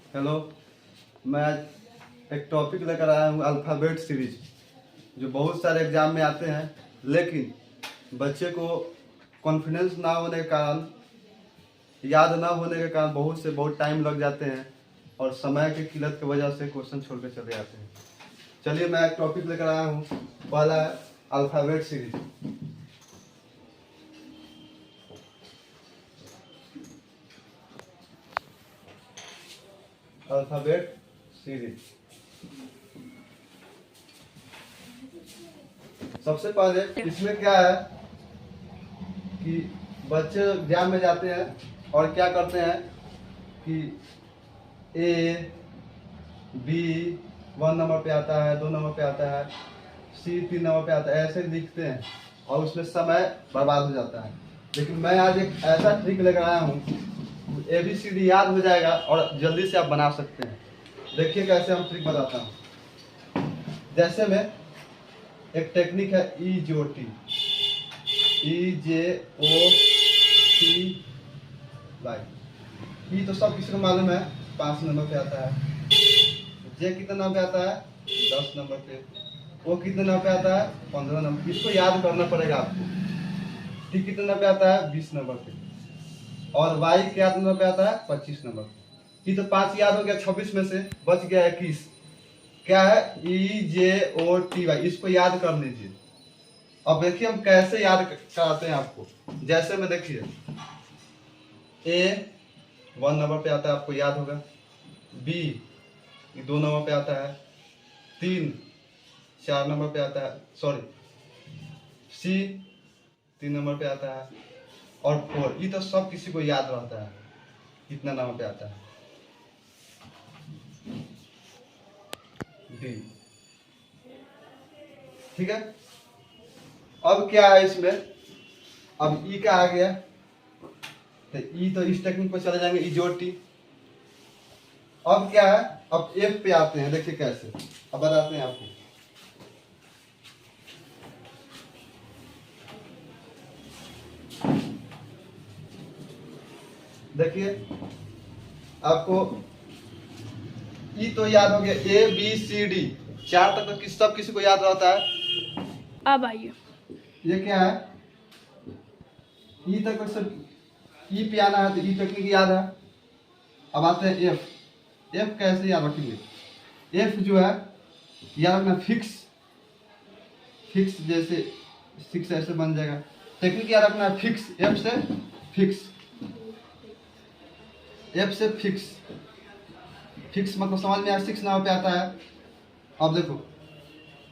Hello. मैं आज एक टॉपिक लेकर आया हूँ, अल्फ़ाबेट सीरीज, जो बहुत सारे एग्जाम में आते हैं, लेकिन बच्चे को कॉन्फिडेंस ना होने के कारण, याद ना होने के कारण बहुत टाइम लग जाते हैं और समय की किल्लत की वजह से क्वेश्चन छोड़ कर चले जाते हैं। चलिए, मैं एक टॉपिक लेकर आया हूँ। पहला है अल्फ़ाबेट सीरीज। अल्फ़ाबेट सीरीज सबसे पहले इसमें क्या है कि बच्चे एग्जाम में जाते हैं और क्या करते हैं कि ए बी 1 नंबर पे आता है, 2 नंबर पे आता है, सी 3 नंबर पे आता है, ऐसे लिखते हैं और उसमें समय बर्बाद हो जाता है। लेकिन मैं आज एक ऐसा ट्रिक लेकर आया हूँ, ABCD याद हो जाएगा और जल्दी से आप बना सकते हैं। देखिए कैसे हम ट्रिक बताता हूँ। जैसे में एक टेक्निक है EJOT, EJOTY। ई तो सब किसी को मालूम है, 5 नंबर पे आता है। जे कितने नंबर पे आता है? 10 नंबर पे। ओ कितने नंबर पे आता है? 15 नंबर। इसको याद करना पड़ेगा आपको। टी कितने नंबर पे आता है? 20 नंबर पे। और वाई क्या नंबर पे आता है? 25 नंबर। ये तो 5 याद हो गया, 26 में से बच गया 21। क्या है? EJOTY। इसको याद कर लीजिए। अब देखिए हम कैसे याद कराते हैं आपको। जैसे में देखिए, ए 1 नंबर पे आता है, आपको याद होगा। बी 2 नंबर पे आता है। 3 4 नंबर पे आता है, सॉरी। सी 3 नंबर पे आता है और 4। ये तो सब किसी को याद रहता है कितना नंबर पे आता है। डी, ठीक है। अब क्या है इसमें, अब ई का आ गया तो ई तो इस टेक्निक पर चले जाएंगे, EJOT। अब क्या है, अब एफ पे आते हैं। देखिए कैसे, अब बताते हैं आपको। देखिए आपको ई तो याद हो गया, ABCD 4 तक तो सब किसी को याद रहता है। अब आइए, ये क्या है, ई तक तो सब ई पे आना है, तो ई टेक्निक याद है। अब आते हैं एफ। एफ कैसे याद रखेंगे? एफ जो है याद रखना, फिक्स। फिक्स जैसे 6 ऐसे बन जाएगा। टेक्निक याद रखना है, फिक्स। एफ से फिक्स, एफ से फिक्स। फिक्स मतलब समझ में आया, 6 नंबर पे आता है। अब देखो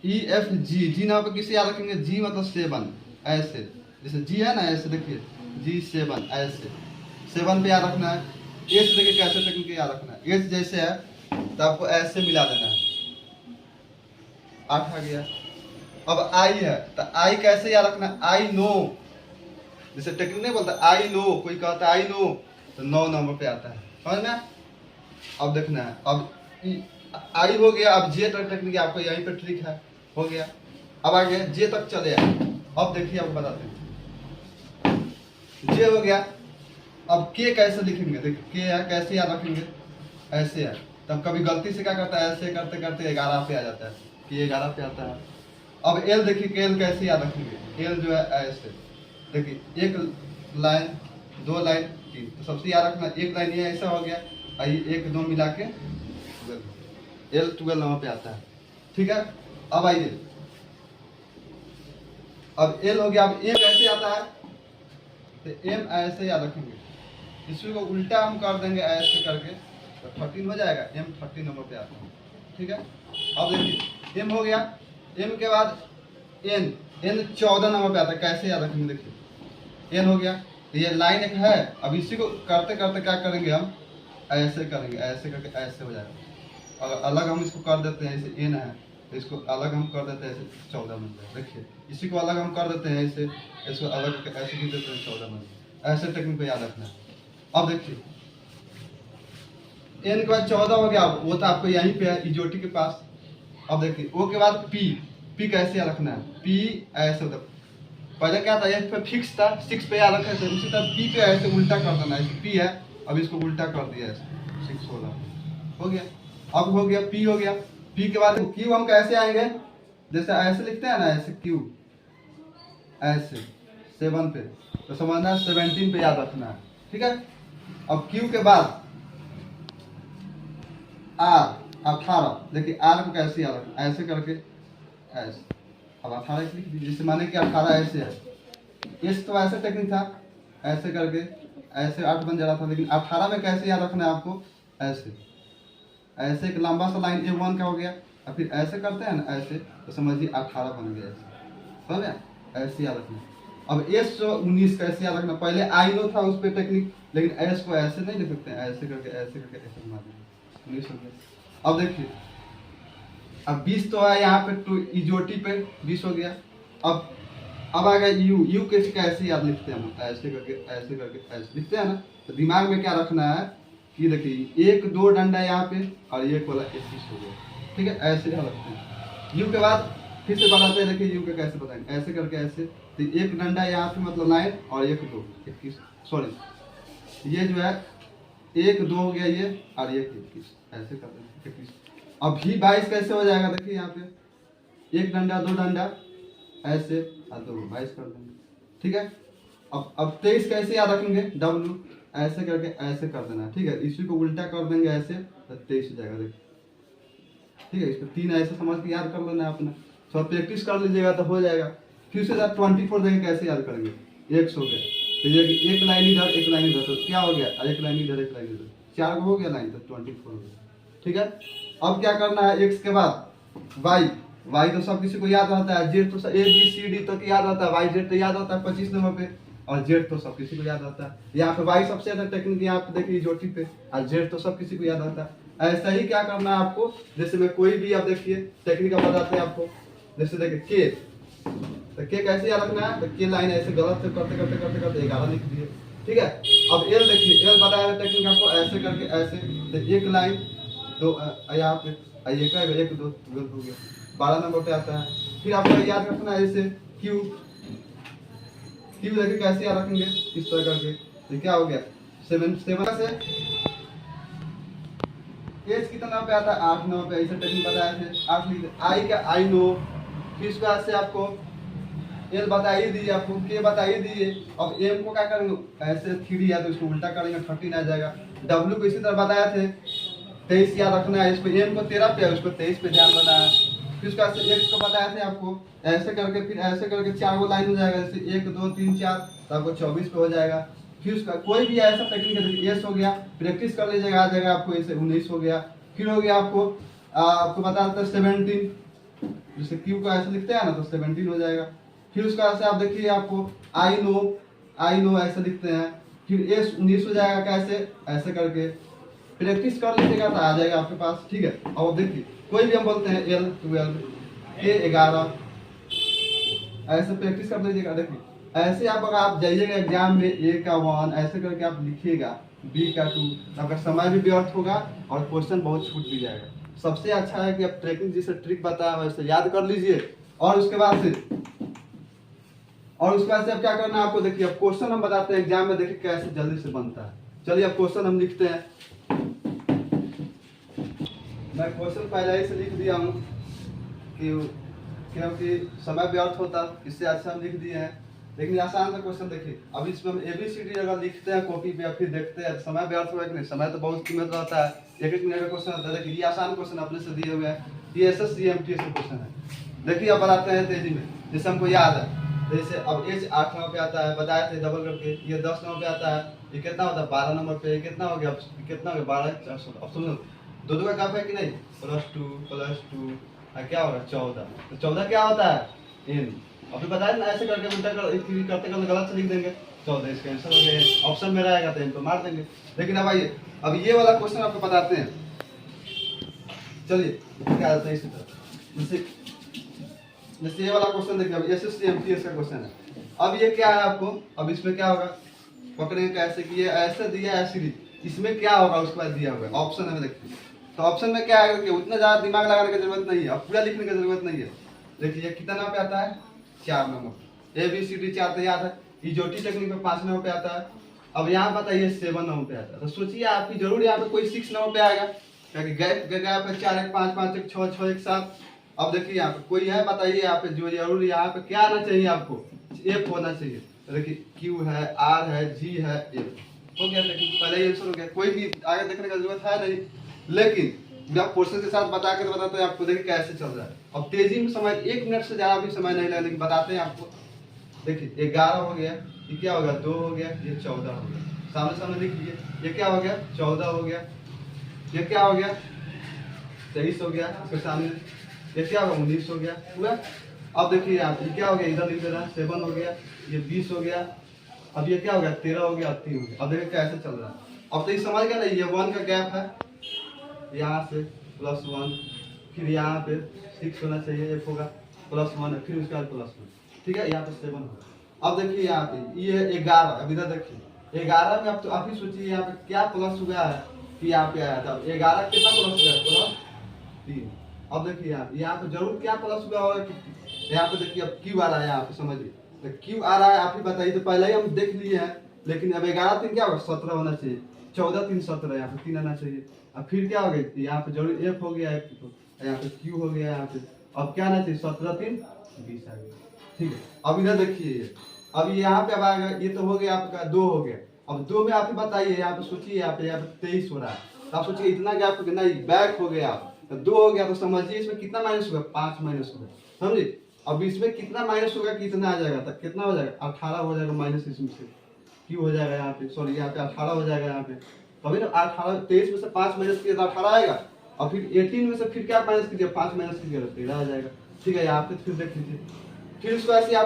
EFG, जी नंबर पे किसे याद रखेंगे? जी मतलब 7, ऐसे जैसे जी है ना, ऐसे देखिए G7, ऐसे 7 पे याद रखना है। एच देखिए कैसे टेक्निक याद रखना है। एच जैसे है तो आपको ऐसे मिला देना है। 8 आ गया। अब आई है तो आई कैसे याद रखना है? आई नो, जैसे टेक्निक नहीं बोलता आई नो, कोई कहता है आई नो, तो 9 नंबर पे आता है। समझ में? अब देखना है, अब आई हो गया। अब जे तक टेक्निक आपको यहीं पे ट्रिक है, हो गया। अब आगे जे तक चले आए। अब देखिए आपको बताते हैं, जे हो गया। अब के कैसे लिखेंगे? देखिए के है, कैसे याद रखेंगे? ऐसे है। तब कभी गलती से क्या करता है, ऐसे करते करते 11 पे आ जाता है, कि 11 पे आता है। अब एल देखिए, के एल कैसे याद रखेंगे? एल जो है ऐसे, देखिए 1 लाइन 2 लाइन 3, तो सबसे याद रखना 1 लाइन ये ऐसा हो गया, 1 2 मिला के एल 12 नंबर पे आता है। ठीक है। अब आइए, अब एल हो गया। अब एम कैसे आता है? तो एम ऐसे याद रखेंगे, इसी को उल्टा हम कर देंगे ऐसे करके, तो 13 हो जाएगा। एम 13 नंबर पे आता है। ठीक है। अब देखिए एम हो गया। एम के बाद एन 14 नंबर पे आता है, कैसे याद रखेंगे? देखिए एन हो गया, तो ये लाइन एक है। अब इसी को करते करते क्या करेंगे, हम ऐसे करेंगे, ऐसे करके ऐसे हो जाएगा। और अलग हम इसको कर देते हैं, जैसे एन है तो इसको अलग हम कर देते हैं, ऐसे 14 मिल जाए। देखिए इसी को अलग हम कर देते हैं ऐसे, इसको अलग करके ऐसे भी देते हैं, 14 मिल जाए। ऐसे टेक्निक पे याद रखना है। अब देखिए एन के बाद 14 हो गया, वो तो आपको यहीं पे है, EJOT के पास। अब देखिए ओ के बाद पी। पी कैसे याद रखना है? पी ऐसे होता, पहले क्या था, एफ पे फिक्स था, 6 पे याद रखा था, उसी तरह पी पे ऐसे उल्टा कर देना है। पी है, अब इसको उल्टा कर दिया ऐसे, 6 होगा। हो गया। अब हो गया पी, हो गया पी के बाद क्यू हम कैसे आएंगे, जैसे ऐसे लिखते हैं ना, ऐसे क्यू ऐसे 7 पे, तो समझना 17 पे याद रखना है, ठीक है। अब क्यू के बाद आर 18, देखिए आर को कैसे याद रखना, ऐसे करके ऐसे, अब 18 लिख दीजिए, जिससे माने कि 18 ऐसे है, इस तो ऐसे टेक्निक था, ऐसे करके ऐसे 8 बन जा रहा था, लेकिन 18 में कैसे याद रखना है आपको, ऐसे ऐसे एक लंबा सा लाइन A1 का हो गया, और फिर ऐसे करते हैं ना ऐसे, तो समझिए 18 बन गया, ऐसे समझ गया, ऐसे याद रखना। अब एस 19 कैसे याद रखना, पहले आई नो था उस पर टेक्निक, लेकिन एस को ऐसे नहीं लिख सकते हैं, ऐसे करके ऐसे करके ऐसे घुमा देंगे, 19 हो गया। अब देखिए अब 20 तो है यहाँ पे, टू इजोटी पे 20 हो गया। अब आ गया यू, यू कैसे याद लिखते हैं हम, ऐसे करके ऐसे लिखते हैं ना, तो दिमाग में क्या रखना है कि देखिए 1 2 डंडा यहाँ पे और एक वाला 21 हो गया, ठीक है, ऐसे याद रखते हैं। यू के बाद फिर से बताते हैं, देखिए यू के कैसे बताएंगे, ऐसे करके ऐसे, तो एक डंडा यहाँ पे मतलब लाइन और 1 2 21, सॉरी ये जो है 1 2 हो गया ये, और ये 21, ऐसे कर देंगे 21। अब भी 22 कैसे हो जाएगा, देखिए यहाँ पे 1 डंडा 2 डंडा ऐसे और 2 22 कर देंगे, ठीक है। अब 23 कैसे याद रखेंगे, डब्लू ऐसे करके ऐसे कर देना, ठीक है, इसी को उल्टा कर देंगे ऐसे, तो 23 हो जाएगा, देखिए, ठीक है। इसको 3 ऐसे समझ के याद कर लेना है अपना, थोड़ा प्रैक्टिस कर लीजिएगा तो हो जाएगा। फिर से 24 देंगे, कैसे याद करेंगे, 1 हो गया, तो ये एक लाइन इधर एक लाइन इधर, तो क्या हो गया, एक लाइन इधर एक लाइन इधर, 4 हो गया लाइन, तो 24 हो गया, ठीक है। अब क्या करना है, एक्स के बाद वाई, वाई तो सब किसी को याद रहता है, जेड तो ए बी सी डी तक याद रहता है, वाई जेड तो याद रहता है 25 नंबर पे, और जेड तो सब किसी को याद रहता है। यहाँ पे वाई सबसे ज्यादा टेक्निक यहाँ पे देखिए जोटी पे, और जेड तो सब किसी को याद रहता है। ऐसा ही क्या करना है आपको, जैसे मैं कोई भी आप देखिए टेक्निक बताते हैं आपको, जैसे देखिए के, तो के कैसे याद रखना है, तो के लाइन ऐसे गलत से करते करते करते करते 11 लिख दिए, ठीक है। अब एल देखिए, एल बताया टेक्निक आपको, ऐसे करके ऐसे, तो एक लाइन तो यहाँ पे एक है, 1 2 12 हो गया, 12 नंबर पे आता है। फिर आपको याद रखना है ऐसे क्यू, क्यू देखिए कैसे याद रखेंगे, इस तरह करके, तो क्या हो गया 7 से एज कितना पे आता है, 8 नंबर पे, ऐसे टेक्निक बताया थे 8 लिख, आई का आई नो, फिर उसके बाद से आपको एल बता ही दिए, आपको के बता ही दिए। अब एम को क्या करेंगे, ऐसे 3 या तो इसको उल्टा करेंगे 13 आ जाएगा। डब्ल्यू को इसी तरह बताया थे 23 याद रखना है, इस पे एम को 13 पे है, उसको 23 पे ध्यान देना है। फिर उसका एक्स को बताया थे आपको, ऐसे करके फिर ऐसे करके 4 वो लाइन हो जाएगा, जैसे 1 2 3 4, तो आपको 24 पे हो जाएगा। फिर उसका कोई भी ऐसा टेक्निक है, एस हो गया, प्रैक्टिस कर लीजिएगा आ जाएगा आपको, ऐसे 19 हो गया। फिर हो गया आपको बता देते 17, जैसे क्यू को ऐसे लिखते हैं ना, तो 17 हो जाएगा। फिर उसका ऐसे आप देखिए आपको आई नो ऐसे लिखते हैं, फिर एस 19 हो जाएगा, कैसे ऐसे करके प्रैक्टिस कर लीजिएगा तो आ जाएगा आपके पास, ठीक है। अब देखिए कोई भी हम बोलते हैं एल 12 के 11, ऐसे प्रैक्टिस कर लीजिएगा। देखिए ऐसे आप अगर आप जाइएगा एग्जाम में ए का 1 ऐसे करके आप लिखिएगा, बी का 2, आपका समय भी व्यर्थ होगा और क्वेश्चन बहुत छूट भी जाएगा। सबसे अच्छा है कि आप ट्रैकिंग जैसे ट्रिक बताया वैसे याद कर लीजिए, और उसके बाद से अब क्या करना है आपको, देखिए अब क्वेश्चन हम बताते हैं एग्जाम में, देखिए कैसे जल्दी से बनता है। चलिए अब क्वेश्चन हम लिखते हैं, मैं क्वेश्चन पहले ही से लिख दिया हूँ क्योंकि समय व्यर्थ होता, इससे अच्छा हम लिख दिए हैं। लेकिन आसान सा क्वेश्चन देखिए, अब इसमें हम ABCD अगर लिखते हैं कॉपी पे फिर देखते हैं समय व्यर्थ होगा कि नहीं, समय तो बहुत कीमत रहता है, 1 मिनट का क्वेश्चन होता है। देखिए ये आसान क्वेश्चन अपने से दिए हुए हैं, ये SSC MTS क्वेश्चन है। देखिए अब बताते हैं तेजी में, जैसे हमको याद है, जैसे अब एज 8 नंबर पे आता है, बताया थे डबल करके, ये 10 नंबर पे आता है, ये कितना होता है 12 नंबर पे, कितना हो गया, कितना हो गया 12, अब सुनो 2 2 का काफ है कि नहीं, +2 क्या होगा 14, तो 14 क्या होता है n, अभी बताया ना ऐसे करके उल्टा करते करते गलत से लिख देंगे 14, इसका आंसर हो गया, ऑप्शन में रहेगा तो n पे मार देंगे। लेकिन अब आइए अब ये वाला क्वेश्चन आपको बताते हैं, चलिए क्या आता है इसी तरह, जैसे ये वाला क्वेश्चन देखिए, अब SSC MTS का क्वेश्चन है। अब ये क्या है आपको, अब इसमें क्या होगा, पकड़ेंगे कैसे कि ये ऐसे दिया है सीरीज, इसमें क्या होगा उसके बाद दिया हुआ है ऑप्शन में, देखिए तो ऑप्शन में क्या है कि उतना ज्यादा दिमाग लगाने की जरूरत नहीं है, अब पूरा लिखने की जरूरत नहीं है। देखिए कितना पे आता है 4 नंबर, ABCD 4 तो याद है, इजोटी टेक्निक में 5 नंबर पे आता है। अब यहाँ बताइए 7 नंबर पे आता है, तो सोचिए आपकी जरूर यहाँ पे कोई 6 नंबर पे आएगा, गैप गैप है 4 1 5 5 1 6 6 1 7। अब देखिए यहाँ पे कोई है, बताइए यहाँ पे जो जरूर यहाँ पे क्या आना चाहिए आपको, एफ होना चाहिए। तो देखिए क्यू है, आर है, जी है, एफ हो गया। लेकिन पहले ही आंसर हो गया, कोई भी आगे देखने का जरूरत है नहीं। लेकिन जब क्वेश्चन के साथ बता के बताते हैं आपको, देखिए कैसे चल रहा है। अब तेजी में समय 1 मिनट से ज्यादा भी समय नहीं लगा, लेकिन बताते हैं आपको। देखिए 11 हो गया, ये क्या हो गया 2 हो गया, ये 14 हो गया। सामने सामने लिख लीजिए, ये क्या हो गया 14 हो गया, ये क्या हो गया 23 हो गया, इसके सामने ये क्या होगा 19 हो गया पूरा। अब देखिए आप ये क्या हो गया, इधर लिख दे रहा है 7 हो गया, ये 20 हो गया, अब ये क्या हो गया 13 हो गया, 3 हो गया। अब देखिए कैसे चल रहा है। अब तो ये समझ गया ना, ये 1 का गैप है, यहाँ से +1, फिर यहाँ पे 6 होना चाहिए, F होगा +1, फिर उसके बाद +1, ठीक है, यहाँ पे 7 होगा। अब देखिए यहाँ पे ये 11, अब इधर देखिए 11 में अब तो आप ही सोचिए यहाँ पे क्या प्लस हुआ है कि यहाँ पे आया था। 11 कितना प्लस हुआ है, +3। अब देखिए यहाँ पे जरूर क्या प्लस हुआ होगा कि यहाँ पे देखिए अब क्यू आ रहा है, यहाँ पे समझिए तो क्यू आ रहा है, आप ही बताइए। तो पहले ही हम देख लिए हैं, लेकिन अब 11 3 क्या होगा 17 होना चाहिए, 14 3 17, यहाँ पे 3 आना चाहिए। अब फिर क्या हो गया, यहाँ पे जरूर एफ हो गया, यहाँ पे क्यू हो गया, यहाँ पे अब क्या आना चाहिए 17 3 20 आ गया, ठीक है। अब इधर देखिए, अब यहाँ पे अब आ गया, ये तो हो गया आपका 2 हो गया। अब 2 में आप ही बताइए, यहाँ पे सोचिए यहाँ पे 23 हो रहा है, तो आप सोचिए इतना गैप हो गया, नहीं बैक हो गया, तो 2 हो गया, तो समझिए इसमें कितना माइनस होगा 5 माइनस होगा, समझिए। अब इसमें कितना माइनस होगा, कितना आ जाएगा, तक कितना हो जाएगा 18 हो जाएगा माइनस, इसमें से क्यू हो जाएगा यहाँ पे, सॉरी यहाँ पे 18 हो जाएगा यहाँ पे। तभी ना 18 23 में से 5 माइनस कीजिए तो 18 आएगा, और फिर 18 में से फिर क्या माइनस कीजिए 5 माइनस कीजिए तो 13 आ जाएगा, ठीक है। यहाँ पे फिर देख लीजिए, फिर उसको ऐसे आप